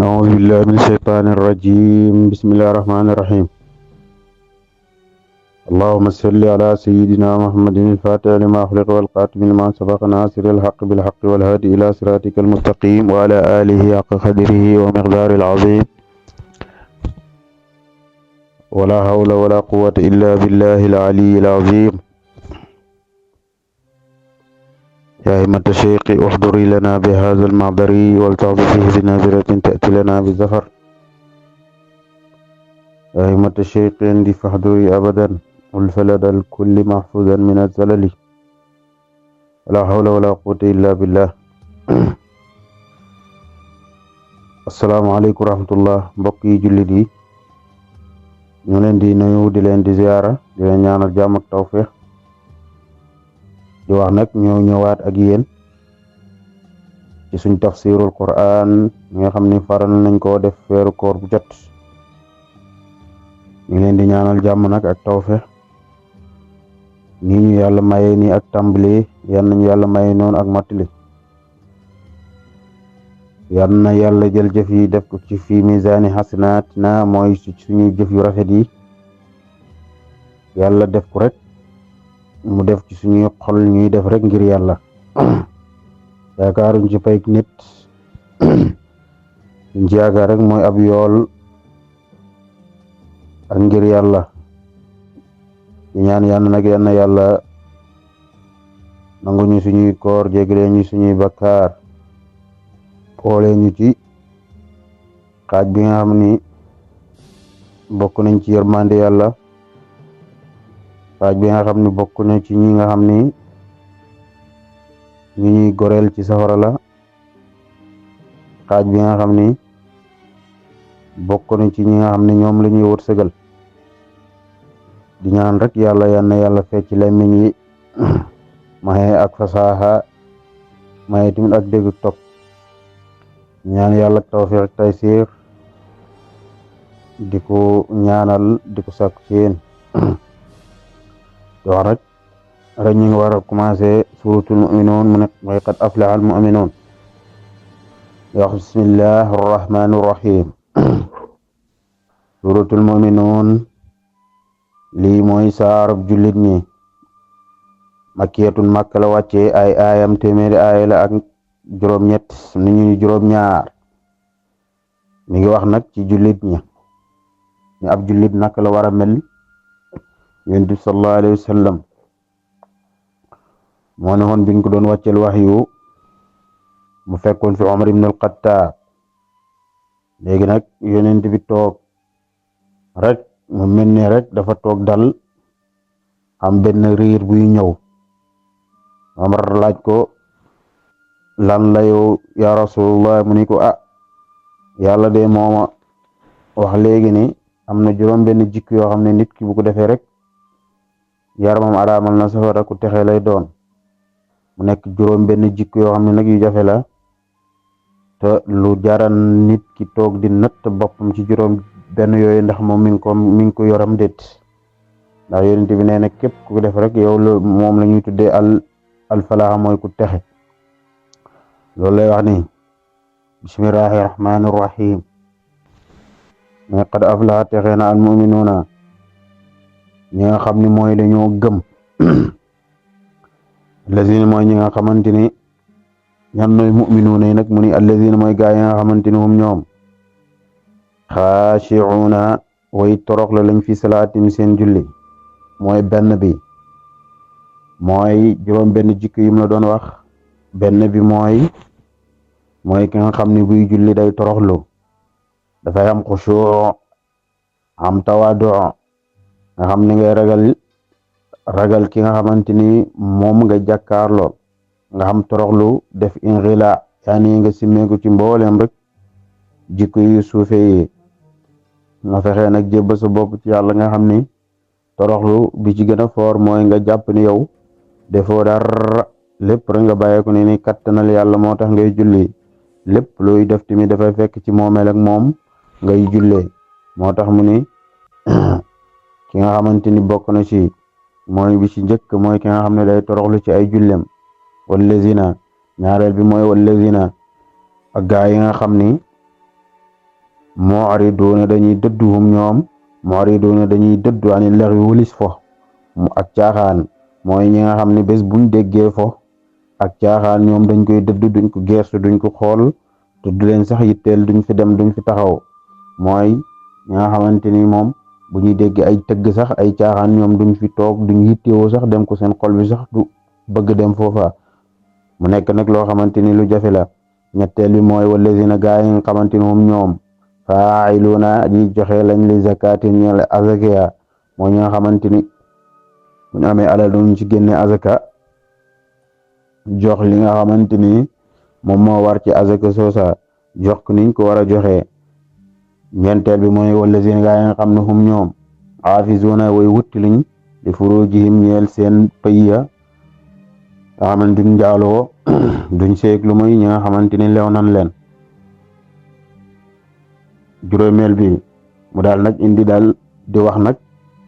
أعوذ بالله من الشيطان الرجيم بسم الله الرحمن الرحيم اللهم صل على سيدنا محمد الفاتح لما أخلق والقاتم لما سبق ناصر الحق بالحق والهادي إلى صراطك المستقيم وعلى آله حق قدره ومقدار العظيم ولا حول ولا قوة إلا بالله العلي العظيم يا همة الشيخ احضري لنا بهذا المعبر ولتعطفه بنادرة تأتي لنا بزفر يا همة الشيخ عندي فاحضري أبدا والفلد الكل محفوظا من الزلل ولا حول ولا قوة إلا بالله السلام عليكم ورحمة الله mbokki jullit yi ñu leen di nuyu di leen di ziyaara di leen ñaanal jàmm ak tawfeex di wax nag ñoo ñëwaat ak yéen ci suñ tafsirul Qur'an nga xam ni faral nañ koo def weeru koor bu jot ñu leen di ñaanal jàmm nag ak tawfeex nii ñu yàlla maye nii ak tàmbali yan nañu yàlla maye noonu ak mottali yan na yàlla jël jëf yi def ko ci fi misaani xasanaat na mooy suñuy jëf yu rafet yi yàlla def ko rek mu def ci suñuy xol ñuy def rek ngir yàlla yaakaaruñ ci pay nit ñu ci yaakaar rek mooy ab yool ak ngir yàlla di ñaan yàlla nag yal na yàlla nangu ñu suñuy koor jégalee ñu suñuy bakkaar boole ñu ci xaaj bi nga xam ni bokk nañ ci yërmande yàlla xaaj bi nga xam ni bokk na ci ñi nga xam ni ñu ñuy goreel ci safara la xaaj bi nga xam ni bokk na ci ñi nga xam ne ñoom la ñuy wërsëgal di ñaan rek yàlla yal na yàlla fecc lemiñ yi maye ak fasaaxa maye tamit ak dégg topp ñaan yàlla tawfiq ak taysiir di ko ñaanal di ko sàkku ci yéen di wax rek ñu ngi war a commencé suratul mu'minuun mu nekk mooy qad aflaha al mu'minuun di wax bismillahi arrahmani arrahim suratul mu'minuun lii mooy saarab jullit ñi makkiyatun makka la wàcce ay aayam téeméeri aaya la ak juróom-ñett ni ñu juróom-ñaar mi ngi wax nag ci jullit ñi ni ab jullit naka la war a mel yonent bi sallallahu alayhi wa sallam moo ne woon biñ ko doon wàccel wahyu mu fekkoon fi Umar ibn al-Khattab léegi nag yonent bi toog rek mu mel ni rek dafa toog dal am benn riir buy ñëw Umar laaj ko lan la yow ya rasulullah mu ni ko yàlla de mooma wax léegi ni am na juróom benn jikko yoo xam ne nit ki bu ko defee rek yaramam araamal na safara ku texe lay doon mu nekk juróom benn jikko yoo xam ne nag yu jafe la te lu jaran nit ki toog di natt boppam ci juróom benn yooyu ndax moom mi ngi ko yoram déet ndax yonent bi nee na képp ku def rek yow la moom la ñuy tuddee al falaaxa mooy ku texe loolu lay wax ni bismillahi rahmani rahim mais qad aflaha texe na al muminuuna ñi nga xam ni mooy dañoo gëm allazina mooy ñi nga xamante ni ñan nooy muminuuna yi nag mu ni allazina mooy gaa yi nga xamante ni hum ñoom xaashiuuna way torox la lañ fi salaatim seen julli mooy benn bi mooy juróom benn jikko yim la doon wax benn bi mooy ki nga xam ni buy julli day toroxlu dafay am xusuu am tawaadu nga xam ni ngay ragal ki nga xamante ni moom nga jàkkaarloo nga xam toroxlu def inxila yaani nga simmeeku ci mboolem rek jikko yu suufe yi nga fexe nag jébba sa bopp ci yàlla nga xam ni toroxlu bi ci gën a foor mooy nga jàpp ni yow defoo dara lépp rek nga bàyyeeku ni kattanal yàlla moo tax ngay julli lépp looy def tamit dafay fekk ci moomeel ak moom ngay jullee moo tax mu ni ki nga xamante ni bokk na ci mooy bi ci njëkk mooy ki nga xam ne day toroxlu ci ay jullem wallazina ñaareel bi mooy wallazina ak gaa yi nga xam ni mu'riduuna dañuy dëdduhum ñoom mu'riduuna dañuy dëddu ani laxwi wulis fo mu ak caaxaan mooy ñi nga xam ne bés buñ déggee fo ak caaxaan ñoom dañ koy dëddu duñ ko geestu duñ ko xool te du leen sax yitteel duñ fi dem duñ fi taxaw mooy ñi nga xamante ni moom bu ñuy dégg ay tëgg sax ay caaxaan ñoom duñ fi toog duñ yittewoo sax dem ko seen xol bi sax du bëgg dem foofa mu nekk nag loo xamante ni lu jafe la ñetteel bi mooy wallazina gaa yi nga xamante ni moom ñoom faa'iluuna ñi joxe lañ li zakaatin ñeel azaka mooy ñi nga xamante ni bu ñu amee alal duñ ci génne azaka jox li nga xamante ni moom moo war ci azaka soosa jox ko niñ ko war a joxe ñeenteel bi mooy wallazina gaa yi nga xam ne hum ñoom xaafizuuna way wutti liñ li furujihim ñeel seen pëyya nga xamante duñ njaaloo duñ seeg lu muy ñi nga xamante ni lew nan leen juróomeel bi mu daal nag indi daal di wax nag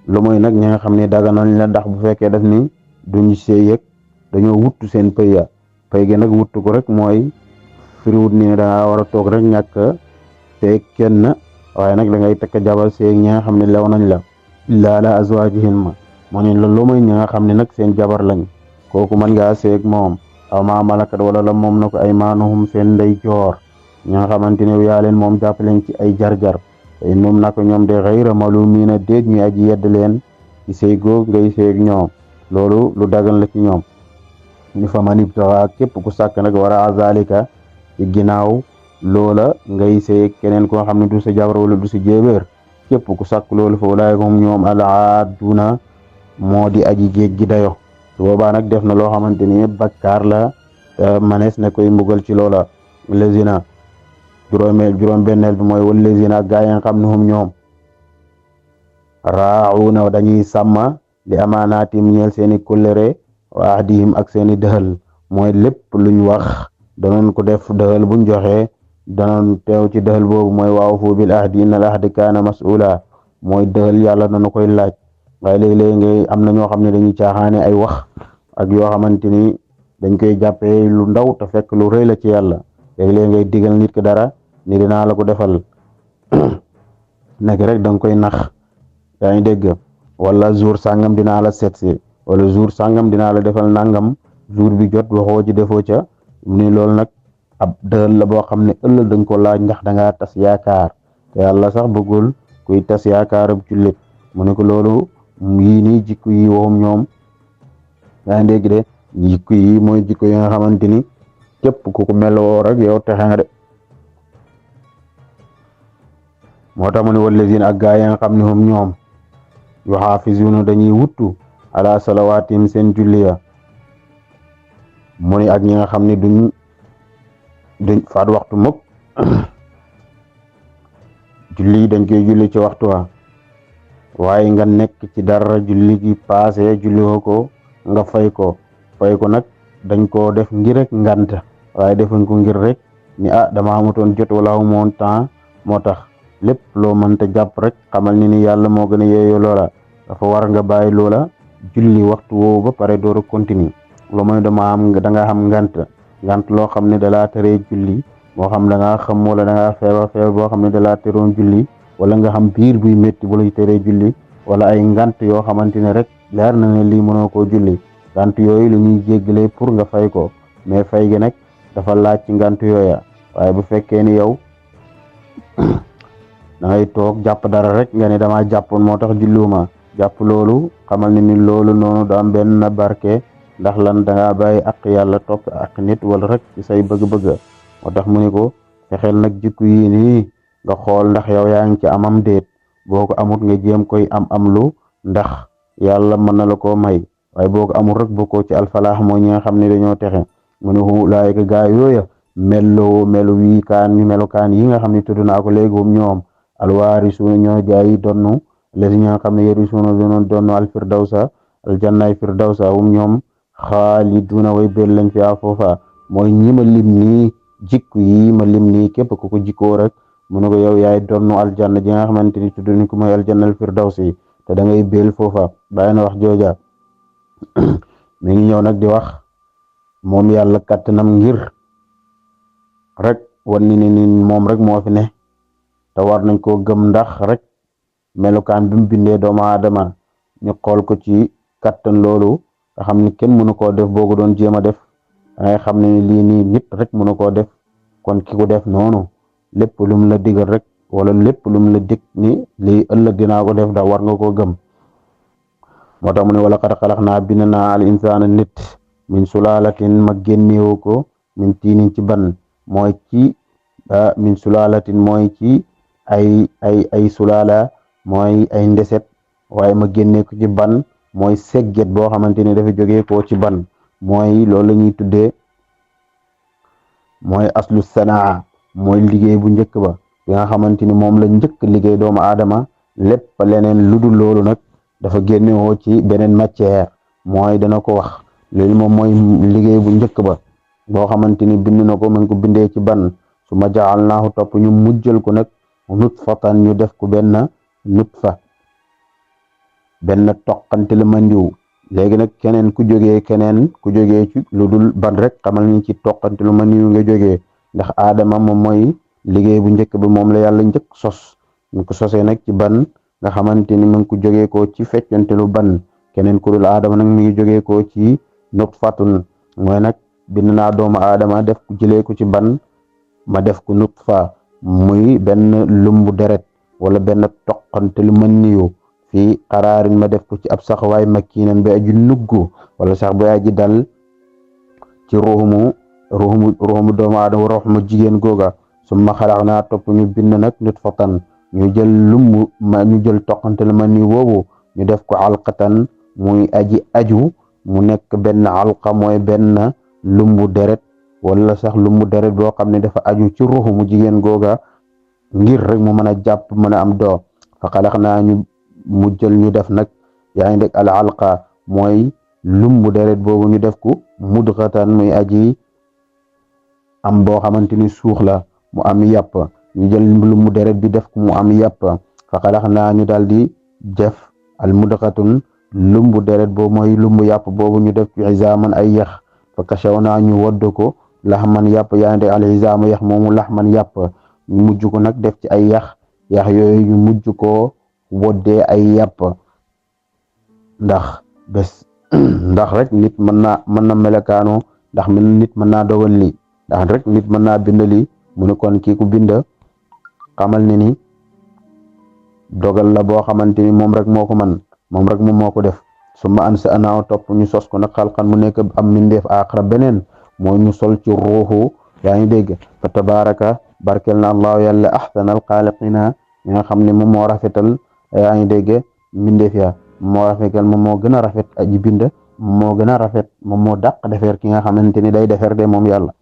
lu muy nag ñi nga xam ne daganañ la ndax bu fekkee daf ni duñ seeg dañoo wuttu seen pëyya pay gi nag wuttu ko rek mooy firiwut ni da war a toog rek ñàkk seeg kenn waaye nag da ngay takk jabar seeg ñi nga xam ne lew nañ la illaa ala azwaajihin ma moo ne la lu muy ñi nga xam ne nag seen jabar lañ kooku mën ngaa seeg moom aw maa malakat wala la moom na ko ay maanuhum seen ndey joor ñi nga xamante ne yaa leen moom jàpp leen ci ay jar-jar te moom nag ñoom de xayra malumiina déet ñu aji yedd leen ci sëy goog ngay seeg ñoom loolu lu dagan la ci ñoom ni fa man ibtaxa képp ku sàkk nag wara zalika ci ginnaaw loola ngay seeg keneen koo xam ne du sa jabar wala du sa jéebéer képp ku sàkk loolu fa ulaayika hum ñoom al-aaduna moo di aji géej gi dayo su boobaa nag def na loo xamante ni bakkaar la manees na koy mbugal ci loola lezina juróom benneel bi mooy wal lezina gaa yi nga xam ne hum ñoom raa'uuna dañuy sàmm li amaanaatim ñeel seeni kullere wa ahdihim ak seeni dëxal mooy lépp luñ wax danoon ko def dëxal buñ joxe danoon teew ci dëxal boobu mooy waawfu bil ahdi innal ahda kaana mas'uula mooy dëxal yàlla dana koy laaj waaye léeg-léeg ngay am na ñoo xam ne dañuy caaxaane ay wax ak yoo xamante ni dañ koy jàppee lu ndaw te fekk lu rëy la ci yàlla léeg-léeg ngay digal nit ki dara ni dinaa la ko defal nekk rek da nga koy nax yaa ngi dégg wala jour sàngam dinaa la seet si wala jour sàngam dinaa la defal nangam jour bi jot waxoo ci defoo ca ni loolu nag ab dëxal la boo xam ne ëllëg dañ ko laaj ndax da ngaa tas yaakaar te yàlla sax bëggul kuy tas yaakaarab jullit mu ne ko loolu yii nii jikko yi waxum ñoom yaa ngi dégg de jikko yi mooy jikko yi nga xamante ni képp ku ko meloo rek yow texe nga de moo tax mu ne wallazina ak gaa yi nga xam ne hum ñoom yuxaafizuuna dañuy wuttu ala salawaatim seen julli ya mu ne ak ñi nga xam ne duñ faat waxtu mukk julli dañ koy julli ci waxtu wa waaye nga nekk ci dara julli gi paase julli ko nga fay ko nag dañ koo def ngir rek ngant waaye defuñ ko ngir rek ni dama amutoon jot wala amoon temps moo tax lépp loo mënta jàpp rek xamal ni yàlla moo gën a yeeyoo loola dafa war nga bàyyi loola julli waxtu woowu ba pare door a continuer lu mooy da nga xam ngant loo xam ne da laa teree julli moo xam da ngaa xam wala da ngaa feebar boo xam ne da laa teroon julli wala nga xam biir buy métti bu lay teree julli wala ay ngant yoo xamante ne rek leer na ne lii mënoo koo julli ngant yooyu lu ñuy jéggale pour nga fay ko mais fay gi nag dafa laaj ci ngant yooya waaye bu fekkee ni yow da ngay toog jàpp dara rek nga ne damaa jàppoon moo tax julliwuma jàpp loolu xamal ni loolu noonu du am benn barke ndax lan da ngaa bàyyi ak yàlla topp ak nit wala rek ci say bëgg-bëgg moo tax mu ni ko fexeel nag jikko yi nii nga xool ndax yow yaa ngi ci amam déet boo ko amut nga jéem koy am lu ndax yàlla mën na la koo may waaye boo ko amul rek bokkoo ci alfalaax mooy ñi nga xam ne dañoo texe mu ne ulaayika gaa yooya melukaan yi nga xam ne tudd naa ko léegi hum ñoom alwaarisuuna ñoo jaay donnu les ñi nga xam ne yarisuuna doon donnu alfirdawsa aljannaay firdawsa hum ñoom xaaliduuna way bel lañ fi foofa mooy ñi ma lim nii jikko yi ma lim nii képp ku ko jikkoo rek mu ne ko yow yaay donnu aljanna ji nga xamante ni tudd ni ko mooy aljannal firdawsi te da ngay bel foofa bàyyi na wax jooja mi ngi ñëw nag di wax moom yàlla kàttanam ngir rek wan ni moom rek moo fi ne te war nañ koo gëm ndax rek melukaan bi mu bindee doomu aadama ñu xool ko ci kattan loolu nga xam ni kenn mënu koo def boo ko doon jéem a def dangay xam ne lii nii nit rek mënu koo def kon ki ko def noonu lépp lum la digal rek wala lépp lum la dig ni lii ëllëg dinaa ko def da war nga koo gëm moo tax mu ne wala qad xalaqnaa bind naa al insaana nit min sulaalatin ma génneewu ko min tiinin ci ban mooy ci min sulaalatin mooy ci ay sulaala mooy ay ndeset waaye ma génnee ko ci ban mooy segget boo xamante ni dafa jógee koo ci ban mooy loolu la ñuy tuddee mooy aslu sanaa mooy liggéey bu njëkk ba bi nga xamante ni moom la njëkk liggéey doomu aadama lépp leneen lu dul loolu nag dafa génnewoo ci beneen matière mooy dana ko wax loolu moom mooy liggéey bu njëkk ba boo xamante ni bind na ko mu ngi ko bindee ci ban su ma jaalnaahu topp ñu mujjal ko nag nutfatan ñu def ko benn nutfa benn toqante la mandiw léegi nag keneen ku jógee ci lu dul ban rek xamal ni ci toqante lu mandiw nga jógee ndax aadama moom mooy liggéey bu njëkk bi moom la yàlla njëkk sos ñu ko sosee nag ci ban nga xamante ni mu ngi ko jógee ko ci feccante lu ban keneen ku dul aadama nag mi ngi jógee ko ci nutfatun mooy nag bind naa doomu aadama def ko jëlee ko ci ban ma def ko nutfa muy benn lumbu deret wala benn toqante lu mën niyu fii xaraarin ma def ko ci ab sax waay makkiinan ba aji nuggu wala sax ba aji dal ci ruuxumu doomu aadama ruuxumu jigéen googa summa xalaqnaa topp ñu bind nag nutfatan ñu jël ñu jël toqante lu mën niyu boobu ñu def ko alqatan muy aji aju mu nekk benn alqa mooy benn lumbu deret wala sax lumbu deret boo xam ne dafa aju ci ruuxu mu jigéen googa ngir rek mu mën a jàpp mën a am doom fa xalaqnaa mu jël ñu def nag yaa ngi dégg al alqa mooy lumbu deret boobu ñu def ko mudghatan muy aji am boo xamante ni suux la mu am yàpp ñu jël lumbu deret bi def ko mu am yàpp fa xalaqnaa ñu daal di def al mudghatun lumbu deret boobu mooy lumbu yàpp boobu ñu def ci izaaman ay yax fa kashawnaa ñu wodd ko laxman yàpp yaa ngi dégg al izaama yax moomu laxman yàpp ñu mujj ko nag def ci ay yax yooyu ñu mujj ko woddee ay yàpp ndax rek nit mën na melakaano ndax nit mën naa dogal lii ndax rek nit mën naa bind lii mu ne kon kii ku bind xamal ne ni dogal la boo xamante ni moom rek moo ko man moom rek moom moo ko def summa ansha'naahu topp ñu sos ko nag xalqan mu nekk am mindeef aaxara beneen moo ñu sol ci ruuxu yaa ngi dégg fa tabaraka barkel na allahu yàlla ahsanal xaaliqina ñi nga xam ne moom moo rafetal yaa ngi dégg mindeef ya moo rafetal moom moo gën a rafet aji bind moo gën a rafet moom moo dàq defeer ki nga xamante ni day defeer de moom yàlla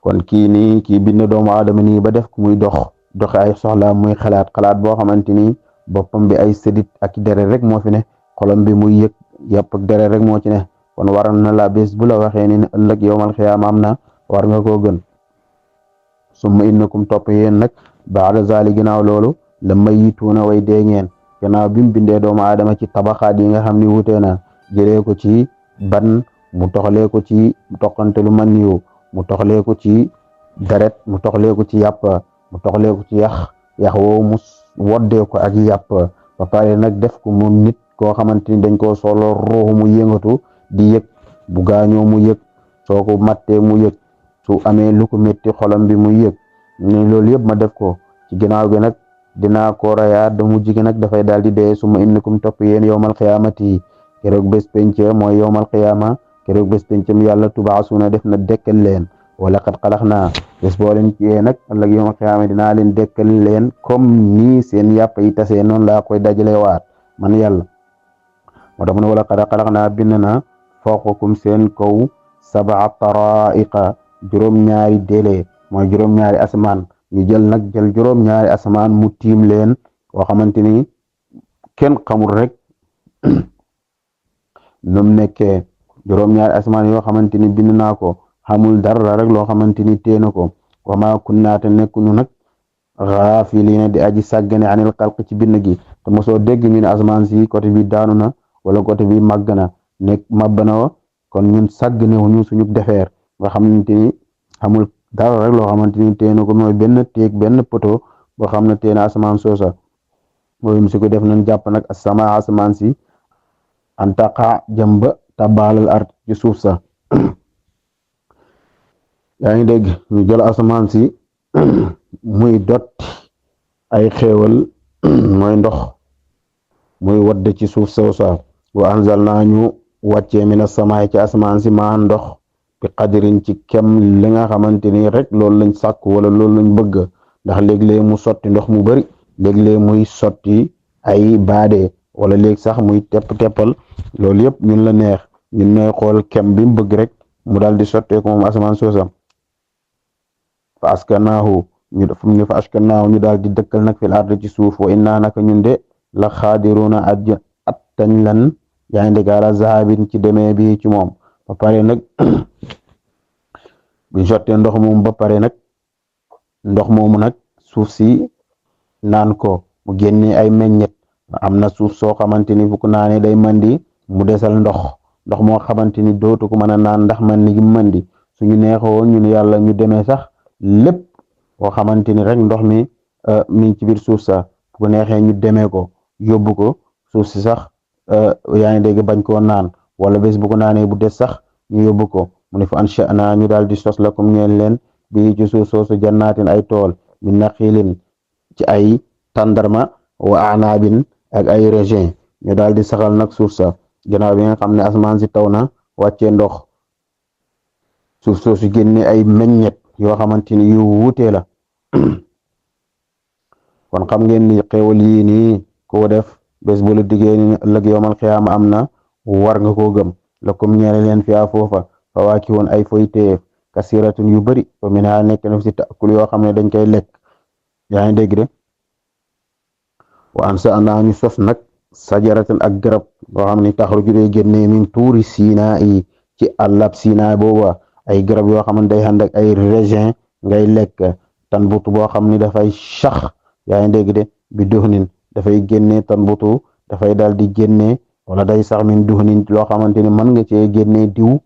kon kii bind doomu aadama nii ba def ko muy doxe ay soxla muy xalaat boo xamante ni boppam bi ay sëdit ak deret rek moo fi ne xolam bi muy yëg yàpp ak deret rek moo ci ne kon waral na la bés bu la waxee ni ëllëg yowmal xiyaama am na war nga koo gën summa innakum topp yéen nag baada zali ginnaaw loolu la mayituuna way dee ngeen gannaaw bi mu bindee doomu aadama ci tabaxaat yi nga xam ni wutee na jëlee ko ci ban mu toxalee ko ci toqante lu man niwu mu toxalee ko ci deret mu toxalee ko ci yàpp mu toxalee ko ci yax woowu mu woddee ko ak yàpp ba pare nag def ko mu nit koo xamante ni dañ koo solo ruuxu mu yëngatu di yëg bu gaañoo mu yëg soo ko mattee mu yëg su amee lu ko métti xolam bi mu yëg ne loolu yëpp ma def ko ci ginnaaw gi nag dinaa ko rayaat da mu jigi nag dafay daal di dee suma innakum topp yéen yowmal xiyaamati keroog bés penc mooy yowmal xiyaama keroog bés pencam yàlla tubaasuna def na dekkal leen wala qad xalaqnaa bés boo leen ciyee nag ëllëg yowmal xiyaama dinaa leen dekkal leen comme nii seen yàpp yi tasee noonu laa koy dajale waat man yàlla moo tax mu ne wala qad xalaqnaa bind na fawqakum seen kaw sab'a taraa'iqa juróom-ñaari délé mooy juróom-ñaari asamaan ñu jël juróom-ñaari asamaan mu tiim leen koo xamante ni kenn xamul rek nu mu nekkee juróom-ñaari asamaan yoo xamante ni bind naa ko xamul dara rek loo xamante ni téye na ko wa maa kunnaa te nekkuñu nag gaafiliina di aji sàggane anil xalq ci bind gi te mosoo dégg ñu ne asamaan si côté bi daanu na wala côté bi màgg na màbb na kon ñun sàggane wuñu suñu defeer nga xamante ni xamul dara rek loo xamante ni téye na ko mooy benn téeg benn poto boo xam ne téye na asamaan soosa mooy si ko def nañ jàpp nag asama asamaan si antaqa jëm ba tabaalal art ci suuf sa yaa ngi dégg ñu jël asamaan si muy dot ay xéewal mooy ndox muy wadd ci suuf soosa wa anzalna ñu wàccee mina samaay ci asamaan si maa ndox bi qadirin ci kem li nga xamante ni rek loolu lañ sàkk wala loolu lañ bëgg ndax léeg-léeg mu sotti ndox mu bari léeg-léeg muy sotti ay baade wala léegi sax muy teppal loolu yëpp ñun la neex ñun ñooy xool kem bi mu bëgg rek mu daal di sotteeku moom asamaan soosa fa askanaahu ñu def ñu fa askanaahu ñu daal di dëkkal nag fil ardi ci suuf wa innaa naka ñun de la xaadiruna attañ lan yaa ngi dégg ala zahabin ci demee bi ci moom ba pare nag buñ sottee ndox moomu ba pare nag ndox moomu nag suuf si naan ko mu génnee ay meññet am na suuf soo xamante ni fu ko naanee day mandi mu desal ndox moo xamante ni dootu ko mën a naan ndax man ni mandi suñu neexoon ñun yàlla ñu demee sax lépp boo xamante ni rek ndox mi ngi ci biir suuf sa fu ko neexee ñu demee ko yóbbu ko suuf si sax yaa ngi dégg bañ koo naan wala bés bu ko naanee bu des sax ñu yóbbu ko mu ne fa ansha'na ñu daal di sos la comme ñeen leen bi ci suuf soosu jannaatin ay tool min naxiilin ci ay tàndarma wa anaabin ak ay raisin ñu daal di saxal nag suuf sa gannaaw bi nga xam ne asamaan si taw na wàccee ndox suuf soosu génne ay meññet yoo xamante ni yu wuute la kon xam ngeen ni xéewal yii nii koo def bés bu la diggee ni ëllëg yowmal xiyaama am na war nga koo gëm la comme ñeele leen fiyaa foofa fawaaki woon ay foyteef kasiratun yu bari fa minhaa nekk na si taakul yoo xam ne dañ koy lekk yaa ngi dégg de wa ansha'naa ñu sos nag sajaratan ak garab boo xam ne taxruju day génnee min tuuri Siinaa yi ci àllab Siinaa booba ay garab yoo xam ne day ànd ak ay raisin ngay lekk tanbutu boo xam ni dafay sax yaa ngi dégg de bi duhnin dafay génnee tanbutu dafay daal di génnee wala day sax min duhnin loo xamante ni mën nga cee génnee diw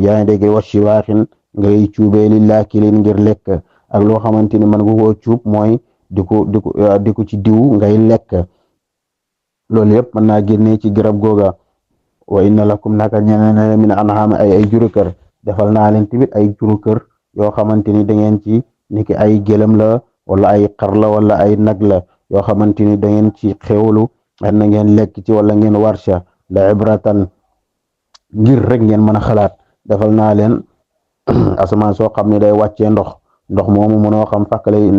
yaa ngi dégg wa shiwaaxin ngay cuubee li laakilin ngir lekk ak loo xamante ni mën nga koo cuub mooy di ko ci diw ngay lekk loolu yëpp mën naa génnee ci garab googa wa inna lakum naka ñeneen min an'aam ay juru kër defal naa leen tamit ay juru kër yoo xamante ni da ngeen ci niki ay gëlëm la wala ay xar la wala ay nag la yoo xamante ni da ngeen ci xewlu na ngeen lekk ci wala ngeen warsha la ibratan ngir rek ngeen mën a xalaat defal naa leen asamaan soo xam ne day wàccee ndox moomu mënoo xam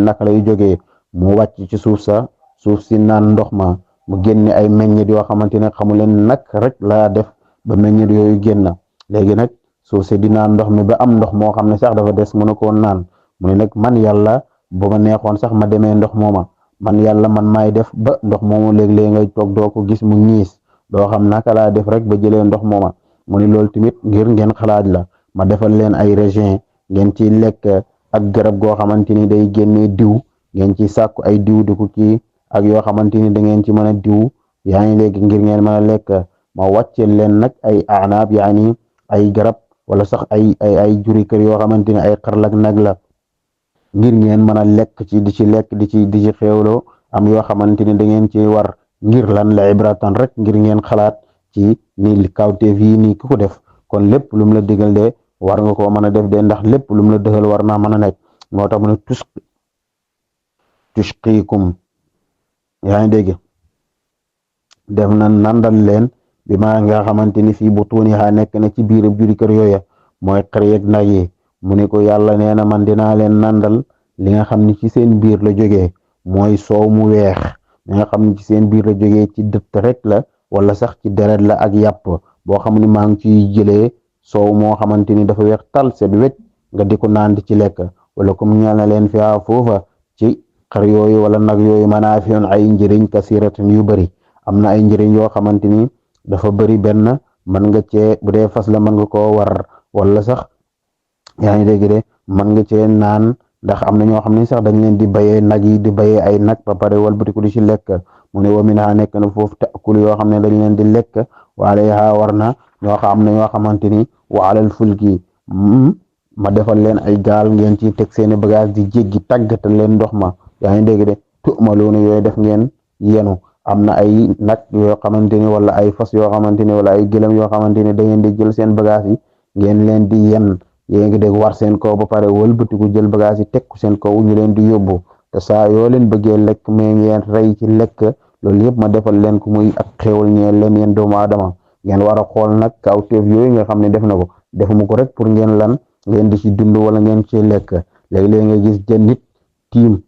naka lay jógee mu wàcc ci suuf si naan ndox ma mu génne ay meññit yoo xamante ne xamu leen nag rek laa def ba meññit yooyu génn léegi nag suuf si di naan ndox mi ba am ndox moo xam ne sax dafa des mënu koo naan mu ne nag man yàlla bu ma neexoon sax ma demee ndox mooma man yàlla man maay def ba ndox moomu léeg-léeg ngay toog doo ko gis mu ñiis doo xam naka laa def rek ba jëlee ndox mooma mu ne loolu tamit ngir ngeen xalaat la ma defal leen ay raisin ngeen ciy lekk ak garab goo xamante ni day génnee diw ngeen ci sàkku ay diw di ko ci ak yoo xamante ni da ngeen ci mën a diw yaa ngi léegi ngir ngeen mën a lekk ma wàcce leen nag ay anaab yaani ay garab wala sax ay juri kër yoo xamante ni ay xarlak nag la ngir ngeen mën a lekk ci di ci lekk di ci xéewloo am yoo xamante ni da ngeen ci war ngir lan la ibratan rek ngir ngeen xalaat ci ni kawteef yi nii ku ko def kon lépp lu mu la digal de war nga koo mën a def de ndax lépp lu mu la dëxal war naa mën a nekk moo tax mu ne tushqiikum yaa ngi dégg def na nandal leen bi maa nga xamante ni fii butuunihaa nekk na ci biir juri kër yooya mooy xar yeeg nag yi mu ne ko yàlla nee na man dinaa leen nandal li nga xam ni ci seen biir la jógee mooy soow mu weex li nga xam ni ci seen biir la jógee ci dëtt rek la wala sax ci deret la ak yàpp boo xam ni maa ngi ciy jëlee soow moo xamante ni dafa weex tal set wecc nga di ko naan di ci lekk wala comme ñeel na leen fiyaa foofa ci xar yooyu wala nag yooyu manaafi'un ay njëriñ kasiratun yu bëri am na ay njëriñ yoo xamante ni dafa bëri benn mën nga cee bu dee fas la mën nga koo war wala sax yaa ngi dégg de mën nga cee naan ndax am na ñoo xam ne sax dañ leen di bayee nag yi di bayee ay nag ba pare walbatiku di ci lekk mu ne wa minhaa nekk na foofu taakul yoo xam ne dañ leen di lekk wa alayhaa war na ñoo xam am na ñoo xamante ni wa alal fulki ma defal leen ay gaal ngeen ci teg seeni bagage di jéggi tàggatal leen ndox ma yaa ngi dégg de tu'maluuna yooyu def ngeen yenu am na ay nag yoo xamante ni wala ay fas yoo xamante ni wala ay gëlëm yoo xamante ni da ngeen di jël seen bagage yi ngeen leen di yen yéen ngi dégg war seen kaw ba pare wëlbatiku jël bagage yi teg seen kaw ñu leen di yóbbu te saa yoo leen bëggee lekk mais ngeen rey ci lekk loolu yëpp ma defal leen ko muy ak xéewal ñeel leen yéen doomu aadama ngeen war a xool nag kawteef yooyu nga xam ne def na ko defuma ko rek pour ngeen lan ngeen di ci dund wala ngeen ci lekk léeg-léeg nga gis jën nit tiim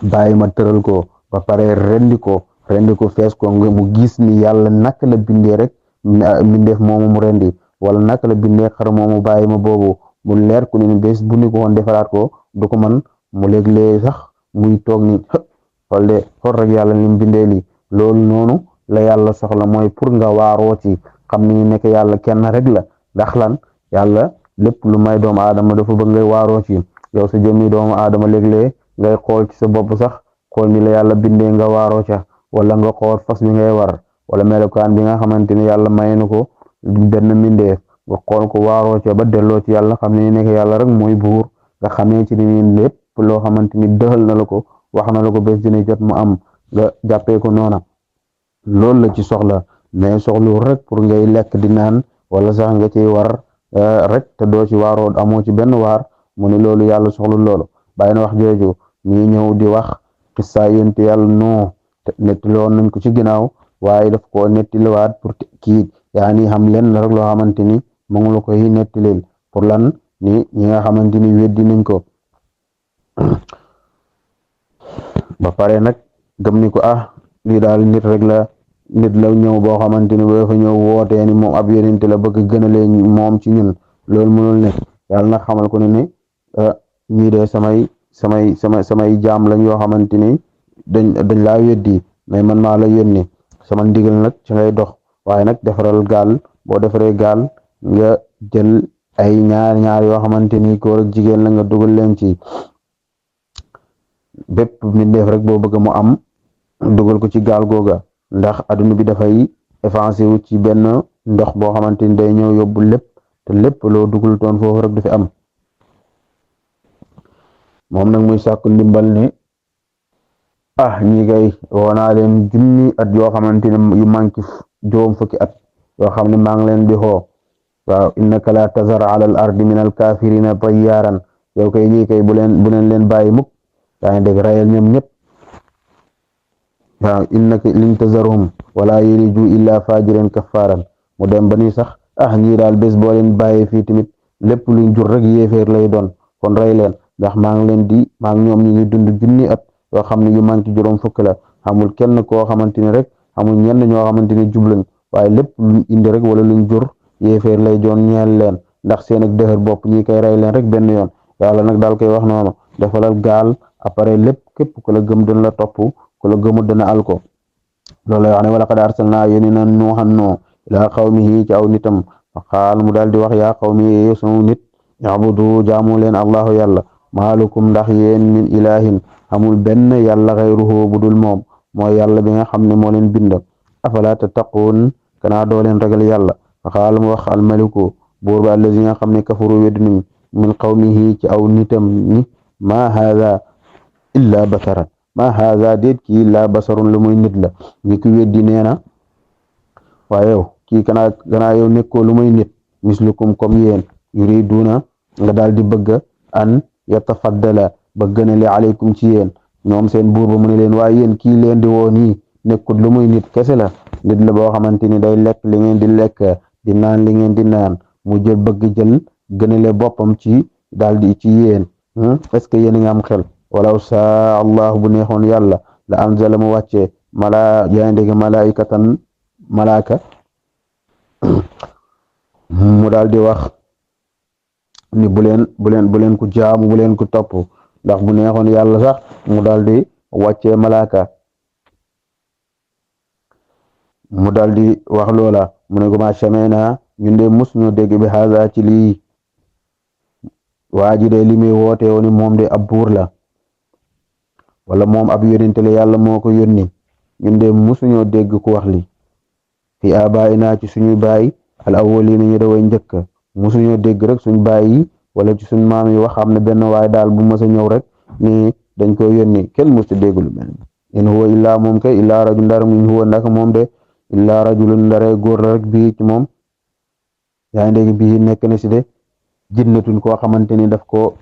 bàyyi ma tëral ko ba pare rendi ko fees ko nga mu gis ni yàlla naka la bindee rek mbindeef moomu mu rendi wala naka la bindee xar moomu bàyyi ma boobu mu leer ku ne bés bu ni ko woon defaraat ko du ko man mu léeg-léeg sax muy toog ni xool de xool rek yàlla ni mu bindee lii loolu noonu la yàlla soxla mooy pour nga waaroo ci xam ni nekk yàlla kenn rek la ndax lan yàlla lépp lu may doomu aadama dafa bëgg ngay waaroo ci yow sa jëmmi doomu aadama léeg-léeg ngay xool ci sa bopp sax xool ni la yàlla bindee nga waaroo ca wala nga xool fas bi ngay war wala melokaan bi nga xamante ni yàlla may na ko benn mbindeef nga xool ko waaroo ca ba delloo ci yàlla xam ne nekk yàlla rek mooy buur nga xamee ci ni lépp loo xamante ni dëxal na la ko wax na la ko bés dina jot mu am nga jàppee ko noona loolu la ci soxla mais soxlu rek pour ngay lekk di naan wala sax nga ciy war rek te doo ci waaroo amoo ci benn waar mu ne loolu yàlla soxlu loolu bàyyi na wax jooju ñi ñëw di wax xissa yonent yàlla noo nettiloon nañ ko ci ginnaaw waaye daf ko nettiliwaat pour kii yaa ni xam leen rek loo xamante ni mu ngi la koy nettileel pour lan ni ñi nga xamante ni weddi nañ ko ba pare nag gëm ni ko lii daal nit rek la nit la ñëw boo xamante ni boo fa ñëw wootee ni moom ab yonent la bëgg gënalee moom ci ñun loolu mënul ne yàlla nag xamal ko ne ñii de samay jaam lañ yoo xamante ni dañ laa weddi mais man maa la yónni sama ndigal nag ci ngay dox waaye nag defaral gaal boo defaree gaal nga jël ay ñaar yoo xamante ni góor ak jigéen la nga dugal leen ci bépp mbindeef rek boo bëgg mu am dugal ko ci gaal googa ndax adduna bi dafay effacé wu ci benn ndox boo xamante ni day ñëw yóbbu lépp te lépp loo dugal toon foofu rek du fi am moom nag muy sàkku ndimbal ne ñi kay woonaa leen junni at yoo xamante ne yu manki juróom fukki at yoo xam ne maa ngi leen di xoo waaw innaka la tazar ala al ardi min al kafirina tayyaaran yow kay ñii kay bu leen bàyyi mukk yaa ngi dégg rayal ñoom ñëpp waaw innaka liñ tazarhum wala yaliju illa fajiran kafaran mu dem ba ni sax ñii daal bés boo leen bàyyee fii tamit lépp luñ jur rek yéeféer lay doon kon rey leen ndax maa ngi ñoom ñu ngi dund junni at yoo xam ne yu manki juróom fukk la xamul kenn koo xamante ni rek xamul ñenn ñoo xamante ni jublañ waaye lépp luñ indi rek wala luñ jur yéeféer lay doon ñeel leen ndax seen ak dëxër bopp ñi koy rey leen rek benn yoon yàlla nag daal koy wax noonu defalal gaal après lépp képp ku la gëm dana la topp ku la gëmul dana alko loolu lay wax ne wala qad arsalnaa yónni na nuuhan noo ilaa qawmihi ci aw nitam fa qaal mu daal di wax yaa qawmi sunu nit yabudu jaamu leen allahu yàlla maalukum ndax yéen min ilahin amul benn yàlla xayruhu budul moom mooy yàlla bi nga xam ne moo leen bind afala tattaquun kanaa doo leen ragal yàlla fa qaal mu wax almaliku buur ba allazi nga xam ne kafaru wedd nañ min qawmihi ci aw nitam ni ma haada illa basaran ma haada déet kii illa basarun lu muy nit la ñi ki weddi nee na waaye yow kii kanaa yow nekkoo lu muy nit mislukum comme yéen yuriduna nga daal di bëgg an yatafaddala ba gënale aleykum ci yéen ñoom seen buur ba mu ne leen waaye yéen kii leen di woo nii nekkut lu muy nit kese la nit la boo xamante ni day lekk li ngeen di lekk di naan li ngeen di naan mu jël gënale boppam ci daal di ci yéen est-ce que yéen a ngi am xel walaw saa allah bu neexoon yàlla la anzala mu wàcce yaa ndege malaikatan malaaka mu daal di wax ni bu leen ko jaamu bu leen ko topp ndax bu neexoon yàlla sax mu daal di wàccee malaaka mu daal di wax loola mu ne ko ma sami'na ñun de mus ñu dégg bi haza ci lii waa ji de li muy woote woon moom de ab buur la wala moom ab yónnente la yàlla moo ko yónni ñun de musuñoo dégg ku wax li fi abaayina ci suñuy baay al awwalina ñu daway njëkk musuñoo dégg rek suñ baay yi wala ci suñ maam yi wax xam ne benn waay daal bu mës a ñëw rek ni dañ ko yónni kenn mës a dégg lu mel in huwa illaa moom kay illaa rajul ndara in huwa ndak moom de illaa rajulun ndare góor la rek bii ci moom yaa ngi dégg bii nekk na si de jinnatun koo xamante ni daf ko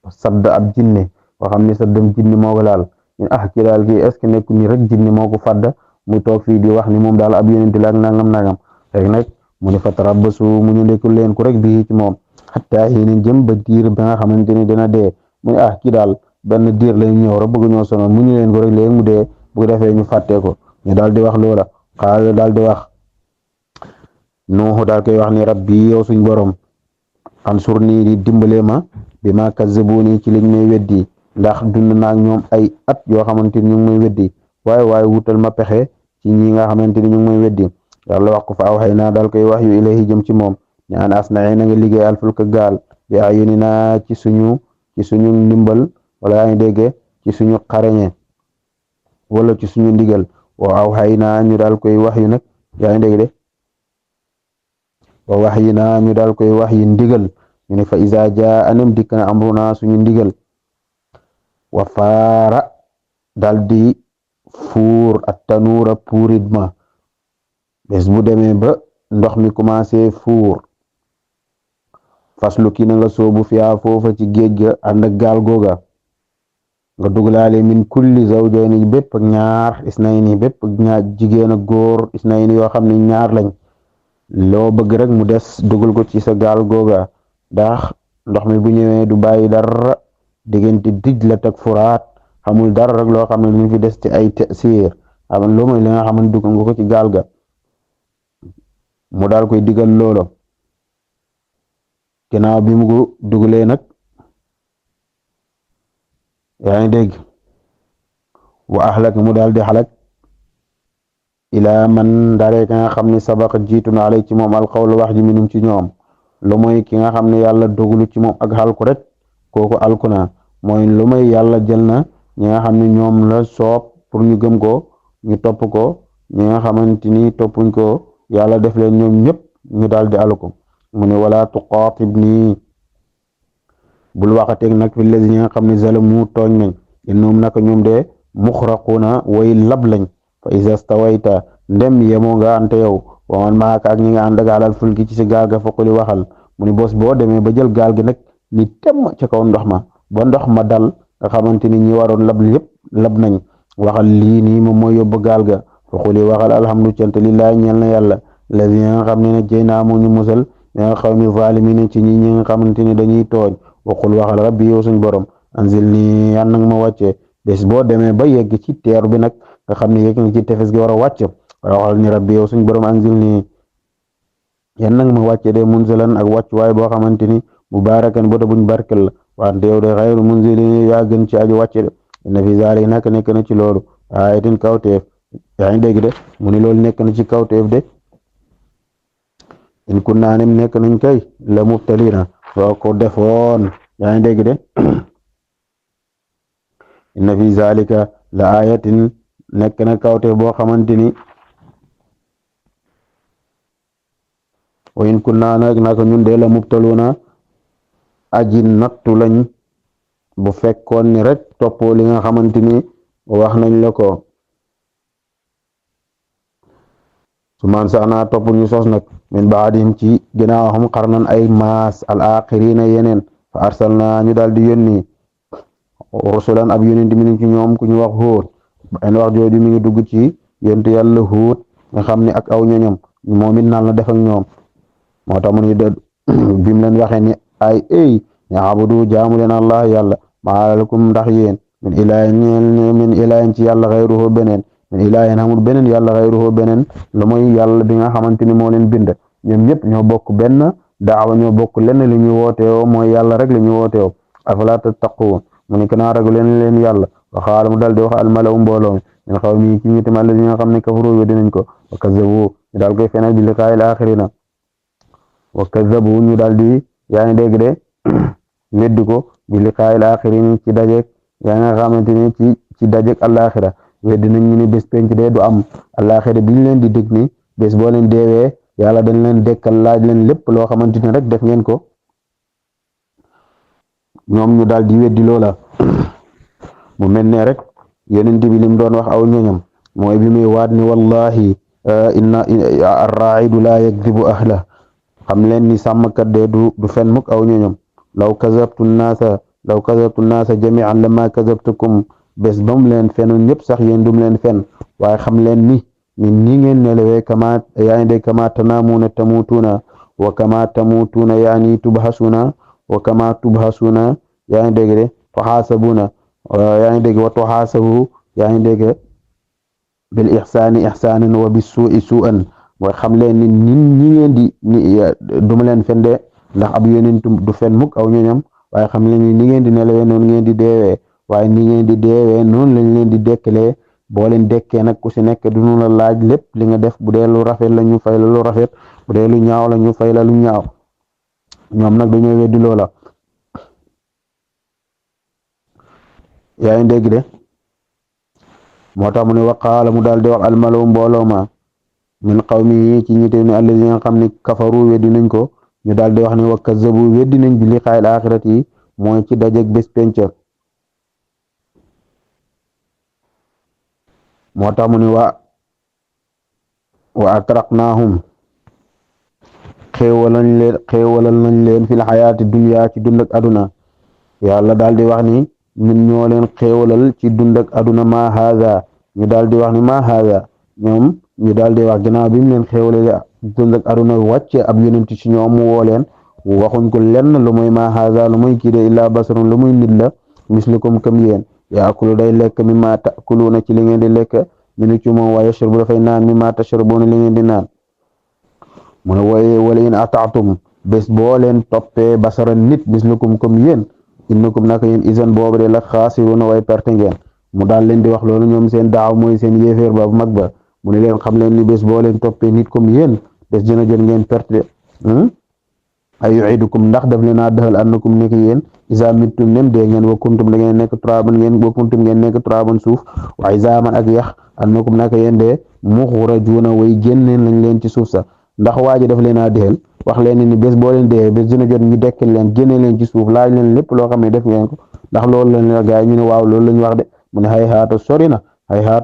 sadd ab jinne koo xam ne saddam jinne moo ko laal ñun ki daal kii est ce que nekku ni rek jinne moo ko fadda mu toog fii di wax ni moom daal ab yonent la ak nangam rek nag mu ne fatarabbasu mu ñu ndekku leen ko rek bii ci moom xataa yéen jëm ba diir ba nga xamante ni dina dee mu ne kii daal benn diir lañ ñëw rek bëgg ñoo sonal mu ñu leen ko rek léegi mu dee bu ko defee ñu fàttee ko ñu daal di wax loola xaala daal di wax Nuuhu daal koy wax ni rabbi yow suñ borom ansur nii di dimbale ma bi ma kazzabuni ci liñ may weddi ndax dund naag ñoom ay at yoo xamante ni ñu ngi may weddi waaye wutal ma pexe ci ñi nga xamante ni ñu ngi may weddi yàlla wax ko fa aw xëy naa daal koy wax yu ilayhi jëm ci moom ñu an asna'i na nga liggéey alfulka gaal bi ayunina ci suñu ndimbal wala yaa ngi dégg ci suñu xarañe wala ci suñu ndigal wa aw xëy naa ñu daal koy wax yu nag yaa ngi dégg de wa wax yi naa ñu daal koy wax yi ndigal ñu ne fa iza jaa anem dikk na amruna suñu ndigal wa faara daal di fuur at tanuura puurit ma bés bu demee ba ndox mi commencé fuur faslu ki na nga soobu fiyaa foofa ci géej ga ànd ak gaal googa nga dugalaale min kulli zawjayni bépp ñaar isnayni bépp ñaar jigéen ak góor isnayni yoo xam ne ñaar lañ loo bëgg rek mu des dugal ko ci sa gaal googa ndax ndox mi bu ñëwee du bàyyi dara diggante Dijla ak Furaat xamul dara rek loo xam ne lu fi des ci ay tasiir am loo mooy li nga xam ne dugal nga ko ci gaal ga mu daal koy digal loolo ginnaaw bi mu ko dugalee nag yaa ngi dégg wa ahlak mu daal di xalak ilaa man daree ka nga xam ne sabaqa jiitu na alay ci moom alqawlu wax ji minum ci ñoom lu mooy ki nga xam ne yàlla dogalu ci moom ak xalku rek kooku alku na mooy lu may yàlla jël na ñi nga xam ne ñoom la soob pour ñu gëm ko ñu topp ko ñi nga xamante ni toppuñ ko yàlla def leen ñoom ñëpp ñu daal di alku mu ne wala tuqaatibni bul waxateeg nag fi lazi ñi nga xam ne zalamu tooñ nañ innahum naka ñoom de muxraquna way lab lañ fa iza stawayta ndem yemoo nga ante yow wa man maaka ak ñi nga ànd ak alal fulki ci si gaal ga faquli waxal mu ni bos boo demee ba jël gaal gi nag ni temm ca kaw ndox ma ba ndox ma dal nga xamante ni ñi waroon lab yëpp lab nañ waxal lii nii moom mooy yóbbu gaal ga faquli waxal alhamdu cant lillahi ñeel na yàlla lazi nga xam ne ne jëy naa moo ñu musal nga xaw mi zalimin ci ñi nga xamante ni dañuy tooñ waxul waxal rabbi yow suñ borom anzil nii yan nag ma wàcce bés boo demee ba yegg ci teer bi nag nga xam ne yegg nga ci tefes gi war a wàcc waxal ni rabbi yow suñ borom anzil nii yan nag ma wàcce de munzilan ak wàcc waaye boo xamante ni mubarakan bota buñ barkel la wante yow de xayru munzilin yaa gën ci aju wàcce de inna fi zaalika nak nekk na ci loolu ayatin kawteef yaa ngi dégg de mu ni loolu nekk na ci kawteef de in kunna nem nekk nañ kay la mubtalina soo ko defoon yaa ngi dégg de inna fi zalika la ayatin nekk na kawte boo xamante ni wa in kunna nag naka ñun de la mubtaluna aji nattu lañ bu fekkoon ni rek toppoo li nga xamante ni wax nañ la ko su man sax naa topp ñu sos nag min baadihim ci ginnaaw xam xarnan ay maas al axirina yeneen fa arsalna ñu daal di yónni rusulan ab yónent mi ci ñoom ku ñu wax Huud en wax jooju mi ngi dugg ci yonent yàlla Huud nga xam ne ak aw ñoñom moom it naan la def ak ñoom moo tax mu ngi de bim leen waxee ni ay ya'budu jaamu leen allah yàlla maa lakum ndax yéen min ilaahin ci yàlla xayruhu beneen min ilaahin amul beneen yàlla xayruhu beneen lu mooy yàlla bi nga xamante ni moo leen bind ñoom ñëpp ñoo bokk benn daawa ñoo bokk lenn li ñu wooteewoo mooy yàlla rek li ñu wooteewoo afala tattaquun mu ne kanaa ragu leen yàlla wa xaala mu dal di wax almalaw mbooloo min xawmi ci ñitam alladi nga xam ne kafaru weddi nañ ko wa kazzabu ñu daal koy fenal bi liqaa'il aaxirina wa kazzabu ñu daal di yaa ngi dégg de weddi ko bi liqaa'il aaxirin ci dajeek yaa nga xamante ni ci dajeek alaaxira weddi nañ ñu ni bés penc de du am alaaxira biñ leen di dig ni bés boo leen deewee yàlla dañ leen dekkal laaj leen lépp loo xamante ni rek def ngeen ko ñoom ñu daal di weddi loola mu mel ne rek yonent bi lim doon wax aw ñoñam mooy bi muy waat ni wallahi inna arraidu laa yakdibu ahla xam leen ni sàmmkat de du fen mukk aw ñoñam law kazabtu naasa jamian lama kazabtukum bés ba mu leen fenoon ñëpp sax yéen dum leen fen waaye xam leen ni ngeen nelawee kama yaa ngi dégg kama tanaamuuna tamuutuuna wa kama tamuutuuna yaani tubhasuuna wa kama tubhasuuna yaa ngi dégg de tuxaasabuuna yaa ngi dégg wa tuxaasabu yaa ngi dégg bil ixsaani ixsaanan wa bis suui suu'an mooy xam leen ni ngeen di duma leen fen de ndax ab yonent du fen mukk aw ñoñam waaye xam leen ni ngeen di nelawee noonu ngeen di deewee waaye ni ngeen di deewee noonu lañ leen di dekkalee boo leen dekkee nag ku si nekk duñu la laaj lépp li nga def bu dee lu rafet la ñu fay la lu rafet bu dee lu ñaaw la ñu fay la lu ñaaw ñoom nag dañoo weddi loola yaa ngi dégg de moo tax mu ne waqaala mu daal di wax almalaw mbooloo ma min qawmi ci ñi te ne allazi nga xam ne kafaru weddi nañ ko ñu daal di wax ne wa kazzabu weddi nañ bi liqaa'il aaxirati yi mooy ci dajeg bés penc moo tax mu ne wa atraqnaahum xéewalal nañ leen fil xayaati dunya ci dund ak aduna yàlla daal di wax ni ñun ñoo leen xéewalal ci dund ak aduna ma haza ñu daal di wax ni ma haza ñoom ñu daal di wax ginnaaw bi mu leen xéewalal dund ak aduna wàcce ab yonent ci ñoom mu woo leen waxuñ ko lenn lu muy ma haza lu muy kii de illaa basarun lu muy nit la mislukum comme yéen yaakulu day lekk mi ma taakuluuna ci li ngeen di lekk minu ci moom waaye yashrabu dafay naan mi ma tashrabuuna li ngeen di naan mu ne wooye wala in ataatum bés boo leen toppee basaran nit mislukum comme yéen innakum naka yéen isan boobu de la xaasiruuna way perte ngeen mu daal leen di wax loolu ñoom seen daaw mooy seen yéeféer ba bu mag ba mu ne leen xam leen ni bés boo leen toppee nit comme yéen bés dina jot ngeen perte ay yuidukum ndax daf leen a dëxal annakum nekk yéen isa mittum nem dee ngeen wa kuntum da ngeen nekk turaban ngeen wa kuntum ngeen nekk turaban suuf wa izaaman ak yax annakum naka yéen de muxrajuuna way génneen lañ leen ci suuf sa ndax waa ji daf leen a dëxal wax leen ni bés boo leen dee bés dina jot ñu dekkal leen génne leen ci suuf laaj leen lépp loo xam ne def ngeen ko ndax loolu lañ la gaay ñu ne waaw loolu lañ wax de mu ne hay haata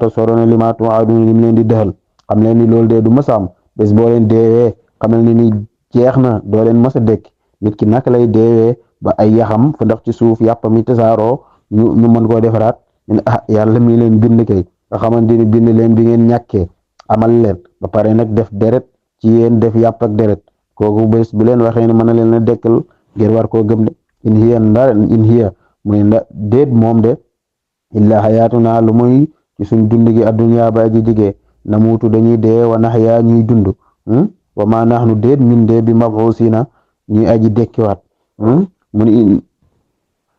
sori na li ma tuwaadun lim leen di dëxal xam leen ni loolu de du mësaam bés boo leen deewee xamal ni jeex na doo leen mës a dekk nit ki naka lay deewee ba ay yaxam fu ndax ci suuf yàpp mi tasaaroo ñu mën koo defaraat ñu ne yàlla mi leen bind kay nga xamante ni bind leen bi ngeen ñàkkee amal leen ba pare nag def deret ci yéen def yàpp ak deret kooku bés bu leen waxee ne mën na leen a dekkal ngir war koo gëm de in hiya mu ne déet moom de illa xayaatuna lu muy ci suñ dund gi adduna ba ji jigee na muutu dañuy dee wa naxyaa ñuy dund wa ma nahnu déet ñun de bi mab'uusina ñuy aji dekkiwaat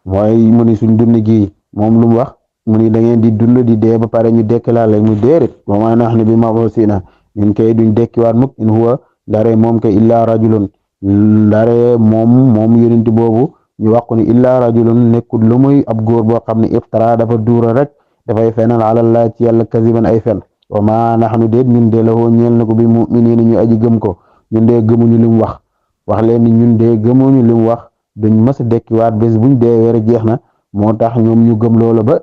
mu ni suñ dund gi moom lu mu wax mu ni da ngeen di dund di dee ba pare ñu dekkilaale mu déerit wa ma nahnu bi mab'uusina ñun kay duñ dekkiwaat mukk in huwa ndare moom kay illaa rajulun ndare moom yonent boobu ñu wax ko ni illaa rajulun nekkul lu muy ab góor boo xam ne iftara dafa duura rek dafay fenal alallah ci yàlla kaziban ay fen wa ma nahnu déet ñun de la woo ñeel na ko bi mu'miniina ñu aji gëm ko ñun de gëmuñu li mu wax leen ni ñun de gëmuñu li mu wax duñ mës a dekkiwaat bés buñ dee weer jeex na moo tax ñoom ñu gëm loola ba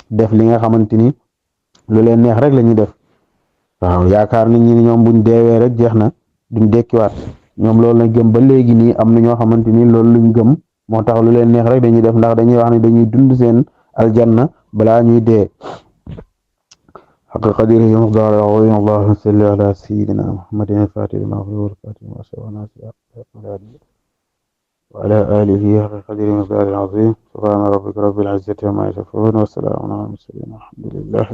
def li nga xamante ni lu leen neex rek la ñuy def waaw yaakaar nañ ni ñoom buñ deewee rek jeex na duñ dekkiwaat ñoom loolu lañ gëm ba léegi nii am na ñoo xamante ni loolu luñ gëm moo tax lu leen neex rek dañuy def ndax dañuy wax ne dañuy dund seen aljanna balaa ñuy dee حق قدره ومقداره العظيم اللهم صل على سيدنا محمد الفاتح لما أغلق والفاتح لما سبق ناصر وعلى آله حق قدره ومقداره العظيم سبحان ربك رب العزة عما يصفون والسلام على المرسلين الحمد لله